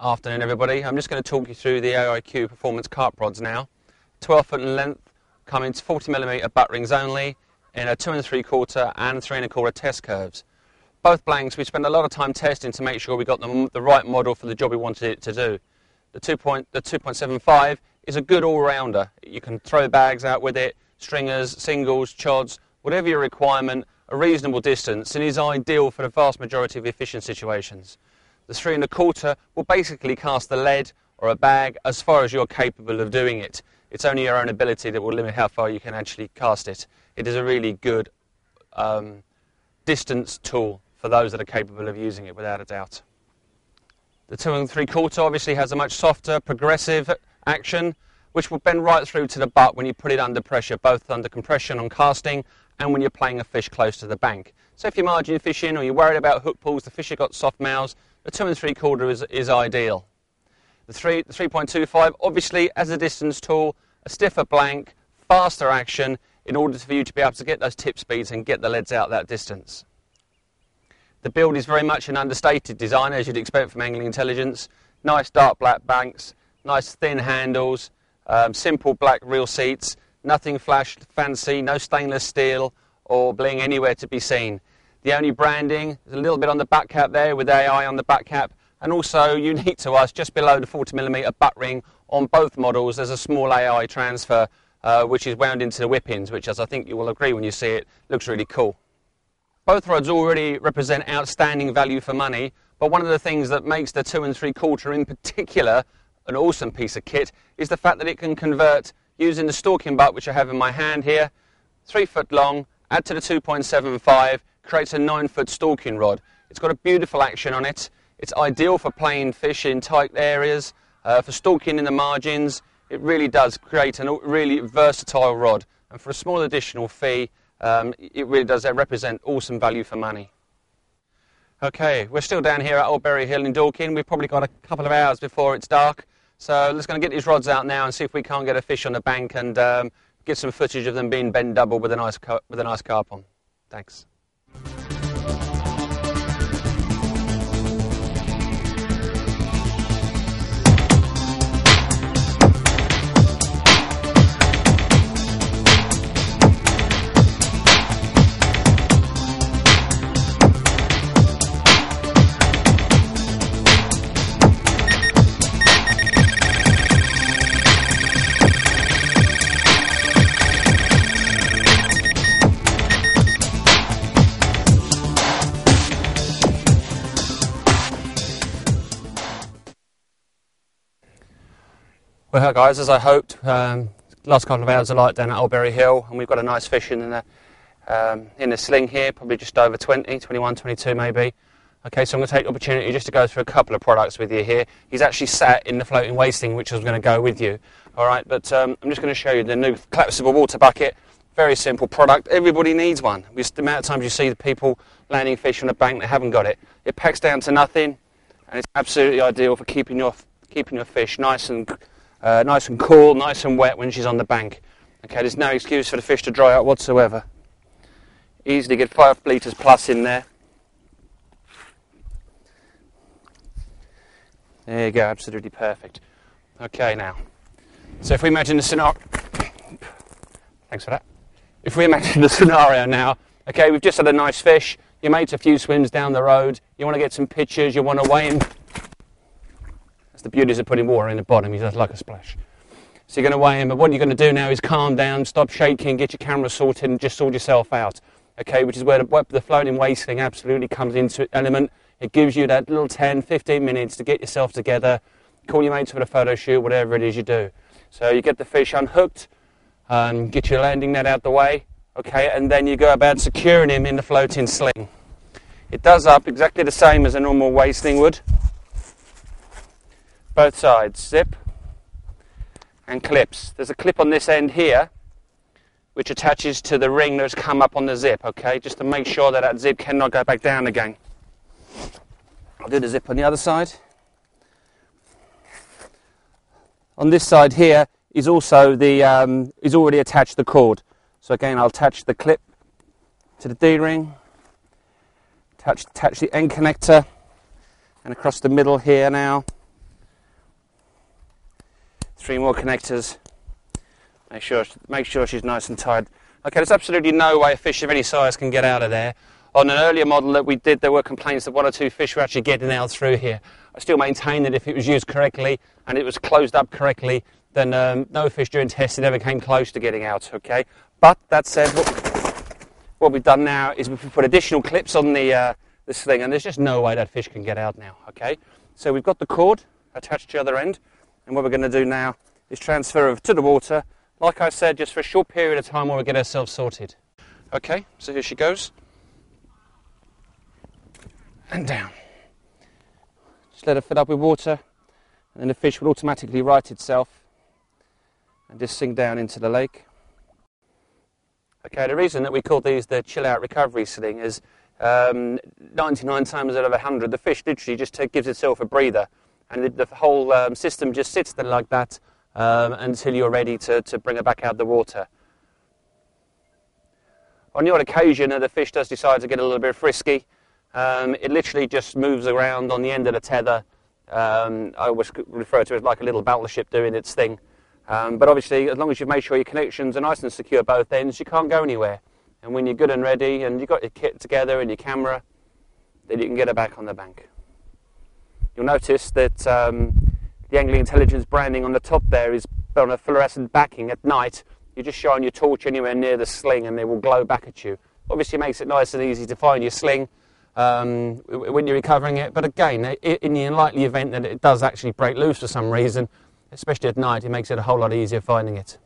Afternoon everybody, I'm just going to talk you through the AIQ Performance Carp rods now. 12 foot in length, coming to 40mm butt rings only, in a 2 3/4 and 3 1/4 test curves. Both blanks we spent a lot of time testing to make sure we got the right model for the job we wanted it to do. The 2.75 is a good all-rounder. You can throw bags out with it, stringers, singles, chods, whatever your requirement, a reasonable distance, and is ideal for the vast majority of efficient situations. The 3 1/4 will basically cast the lead or a bag as far as you're capable of doing it. It's only your own ability that will limit how far you can actually cast it. It is a really good distance tool for those that are capable of using it, without a doubt. The 2 3/4 obviously has a much softer, progressive action, which will bend right through to the butt when you put it under pressure, both under compression on casting and when you're playing a fish close to the bank. So if you're margin fishing or you're worried about hook pulls, the fish have got soft mouths, the 2 3/4 is ideal. The 3.25 obviously as a distance tool, a stiffer blank, faster action in order for you to be able to get those tip speeds and get the leads out that distance. The build is very much an understated design, as you'd expect from Angling Intelligence. Nice dark black banks, nice thin handles, simple black reel seats, nothing flash fancy, no stainless steel or bling anywhere to be seen. The only branding is a little bit on the back cap there with AI on the back cap, and also unique to us, just below the 40mm butt ring on both models, there's a small AI transfer which is wound into the whip-ins, which, as I think you will agree when you see it, looks really cool. Both rods already represent outstanding value for money, but one of the things that makes the 2 3/4 in particular an awesome piece of kit is the fact that it can convert using the stalking butt, which I have in my hand here, 3 foot long, add to the 2.75, creates a 9 foot stalking rod. It's got a beautiful action on it. It's ideal for playing fish in tight areas, for stalking in the margins. It really does create a really versatile rod, and for a small additional fee, it really does represent awesome value for money. Okay, we're still down here at Old Berry Hill in Dorking. We've probably got a couple of hours before it's dark, so let's go and get these rods out now and see if we can't get a fish on the bank and get some footage of them being bent double with a nice carp on. Thanks. Well guys, as I hoped, last couple of hours of light down at Old Berry Hill, and we've got a nice fish in the sling here, probably just over 20, 21, 22 maybe. Okay, so I'm going to take the opportunity just to go through a couple of products with you here. He's actually sat in the floating wasting, which I was going to go with you. Alright, but I'm just going to show you the new collapsible water bucket. Very simple product. Everybody needs one. Just the amount of times you see the people landing fish on a bank that haven't got it. It packs down to nothing, and it's absolutely ideal for keeping your fish nice and cool, nice and wet when she's on the bank. Okay, there's no excuse for the fish to dry out whatsoever. Easily get 5 litres plus in there. There you go, absolutely perfect. Okay, now, so if we imagine the scenario, thanks for that. If we imagine the scenario now, okay, we've just had a nice fish, your mate's a few swims down the road, you want to get some pictures, you want to weigh him. The beauty of putting water in the bottom, he does like a splash. So you're going to weigh him, but what you're going to do now is calm down, stop shaking, get your camera sorted and just sort yourself out. Okay, which is where the floating wasting absolutely comes into element. It gives you that little 10, 15 minutes to get yourself together, call your mates for the photo shoot, whatever it is you do. So you get the fish unhooked, get your landing net out the way, okay, and then you go about securing him in the floating sling. It does up exactly the same as a normal wasting would. Both sides, zip and clips. There's a clip on this end here which attaches to the ring that's come up on the zip, okay, just to make sure that zip cannot go back down again. I'll do the zip on the other side. On this side here is also is already attached the cord. So again, I'll attach the clip to the D-ring, attach the end connector, and across the middle here now, 3 more connectors. Make sure she's nice and tight. Okay, there's absolutely no way a fish of any size can get out of there. On an earlier model that we did, there were complaints that 1 or 2 fish were actually getting out through here. I still maintain that if it was used correctly and it was closed up correctly, then no fish during testing ever came close to getting out, okay? But that said, what we've done now is we've put additional clips on this thing, and there's just no way that fish can get out now, okay? So we've got the cord attached to the other end, and what we're going to do now is transfer it to the water, like I said, just for a short period of time while we get ourselves sorted. Okay, so here she goes. And down. Just let her fill up with water, and then the fish will automatically right itself and just sink down into the lake. Okay, the reason that we call these the chill out recovery sling is 99 times out of 100 the fish literally just gives itself a breather, and the whole system just sits there like that until you're ready to bring it back out of the water. On the odd occasion the fish does decide to get a little bit frisky. It literally just moves around on the end of the tether. I always refer to it as like a little battleship doing its thing. But obviously, as long as you've made sure your connections are nice and secure both ends, you can't go anywhere. And when you're good and ready and you've got your kit together and your camera, then you can get it back on the bank. You'll notice that the Angling Intelligence branding on the top there is on a fluorescent backing. At night, you just shine your torch anywhere near the sling and they will glow back at you. Obviously, it makes it nice and easy to find your sling when you're recovering it. But again, in the unlikely event that it does actually break loose for some reason, especially at night, it makes it a whole lot easier finding it.